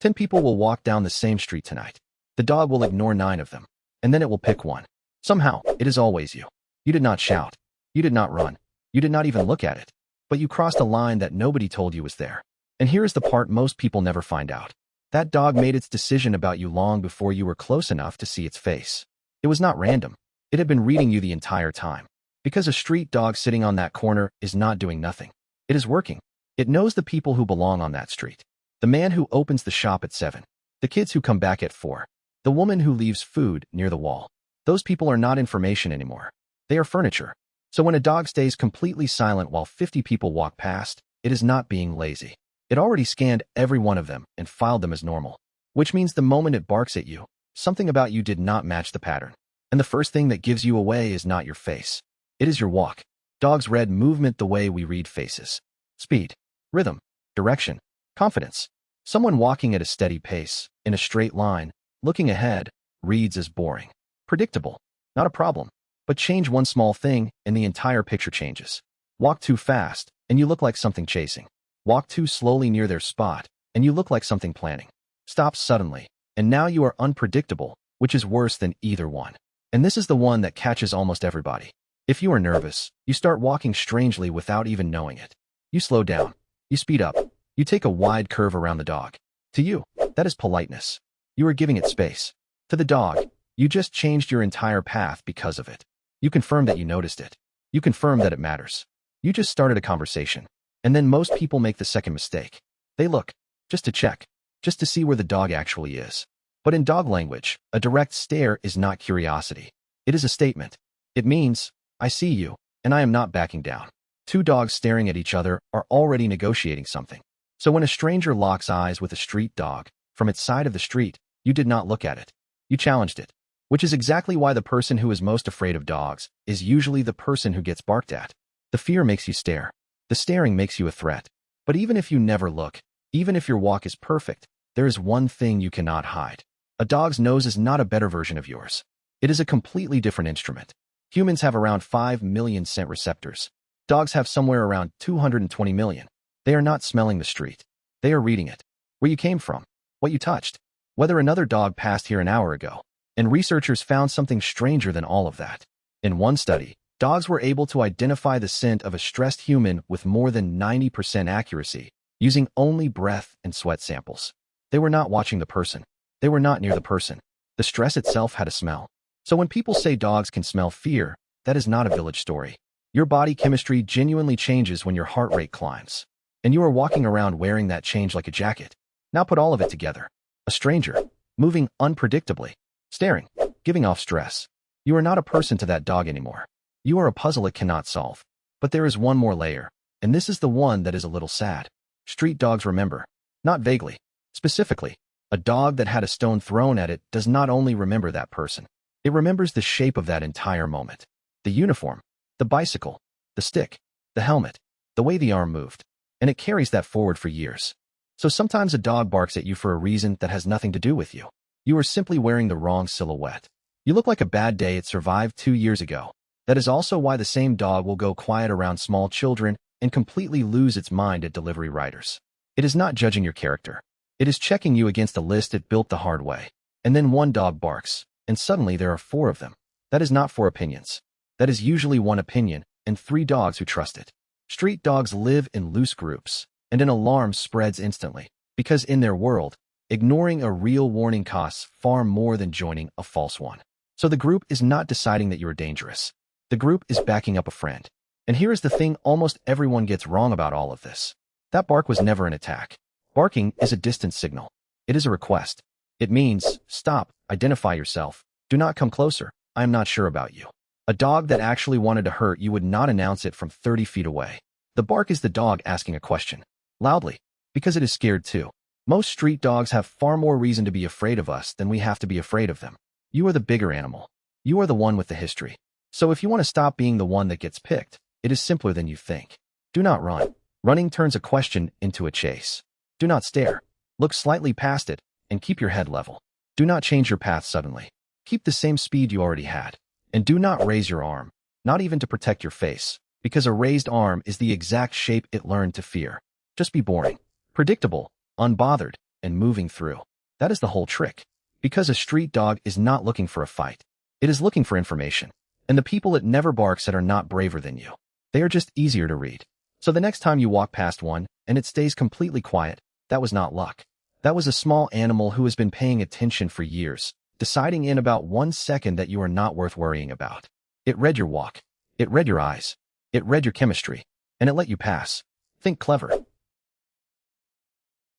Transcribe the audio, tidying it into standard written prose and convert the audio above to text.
10 people will walk down the same street tonight. The dog will ignore 9 of them, and then it will pick one. Somehow, it is always you. You did not shout. You did not run. You did not even look at it. But you crossed a line that nobody told you was there. And here is the part most people never find out. That dog made its decision about you long before you were close enough to see its face. It was not random. It had been reading you the entire time. Because a street dog sitting on that corner is not doing nothing. It is working. It knows the people who belong on that street. The man who opens the shop at 7. The kids who come back at 4. The woman who leaves food near the wall. Those people are not information anymore. They are furniture. So when a dog stays completely silent while 50 people walk past, it is not being lazy. It already scanned every one of them and filed them as normal. Which means the moment it barks at you, something about you did not match the pattern. And the first thing that gives you away is not your face. It is your walk. Dogs read movement the way we read faces. Speed, rhythm, direction, confidence. Someone walking at a steady pace, in a straight line, looking ahead, reads as boring. Predictable, not a problem. But change one small thing and the entire picture changes. Walk too fast, and you look like something chasing. Walk too slowly near their spot, and you look like something planning. Stop suddenly, and now you are unpredictable, which is worse than either one. And this is the one that catches almost everybody. If you are nervous, you start walking strangely without even knowing it. You slow down. You speed up. You take a wide curve around the dog. To you, that is politeness. You are giving it space. To the dog, you just changed your entire path because of it. You confirm that you noticed it. You confirm that it matters. You just started a conversation. And then most people make the second mistake. They look, just to check, just to see where the dog actually is. But in dog language, a direct stare is not curiosity. It is a statement. It means, I see you, and I am not backing down. 2 dogs staring at each other are already negotiating something. So when a stranger locks eyes with a street dog, from its side of the street, you did not look at it. You challenged it. Which is exactly why the person who is most afraid of dogs is usually the person who gets barked at. The fear makes you stare. The staring makes you a threat. But even if you never look, even if your walk is perfect, there is one thing you cannot hide. A dog's nose is not a better version of yours. It is a completely different instrument. Humans have around 5 million scent receptors. Dogs have somewhere around 220 million. They are not smelling the street. They are reading it. Where you came from. What you touched. Whether another dog passed here an hour ago. And researchers found something stranger than all of that. In one study, dogs were able to identify the scent of a stressed human with more than 90% accuracy, using only breath and sweat samples. They were not watching the person. They were not near the person. The stress itself had a smell. So when people say dogs can smell fear, that is not a village story. Your body chemistry genuinely changes when your heart rate climbs. And you are walking around wearing that change like a jacket. Now put all of it together. A stranger, moving unpredictably, staring, giving off stress. You are not a person to that dog anymore. You are a puzzle it cannot solve. But there is one more layer, and this is the one that is a little sad. Street dogs remember. Not vaguely. Specifically, a dog that had a stone thrown at it does not only remember that person. It remembers the shape of that entire moment. The uniform, the bicycle, the stick, the helmet, the way the arm moved. And it carries that forward for years. So sometimes a dog barks at you for a reason that has nothing to do with you. You are simply wearing the wrong silhouette. You look like a bad day it survived 2 years ago. That is also why the same dog will go quiet around small children and completely lose its mind at delivery riders. It is not judging your character. It is checking you against a list it built the hard way. And then one dog barks, and suddenly there are 4 of them. That is not 4 opinions. That is usually 1 opinion and 3 dogs who trust it. Street dogs live in loose groups, and an alarm spreads instantly, because in their world, ignoring a real warning costs far more than joining a false one. So the group is not deciding that you are dangerous. The group is backing up a friend. And here is the thing almost everyone gets wrong about all of this. That bark was never an attack. Barking is a distance signal. It is a request. It means, stop, identify yourself. Do not come closer. I am not sure about you. A dog that actually wanted to hurt you would not announce it from 30 feet away. The bark is the dog asking a question. Loudly. Because it is scared too. Most street dogs have far more reason to be afraid of us than we have to be afraid of them. You are the bigger animal. You are the one with the history. So if you want to stop being the one that gets picked, it is simpler than you think. Do not run. Running turns a question into a chase. Do not stare. Look slightly past it, and keep your head level. Do not change your path suddenly. Keep the same speed you already had. And do not raise your arm, not even to protect your face, because a raised arm is the exact shape it learned to fear. Just be boring, predictable, unbothered, and moving through. That is the whole trick. Because a street dog is not looking for a fight. It is looking for information. And the people it never barks at are not braver than you. They are just easier to read. So the next time you walk past one, and it stays completely quiet, that was not luck. That was a small animal who has been paying attention for years, deciding in about 1 second that you are not worth worrying about. It read your walk. It read your eyes. It read your chemistry. And it let you pass. Think clever.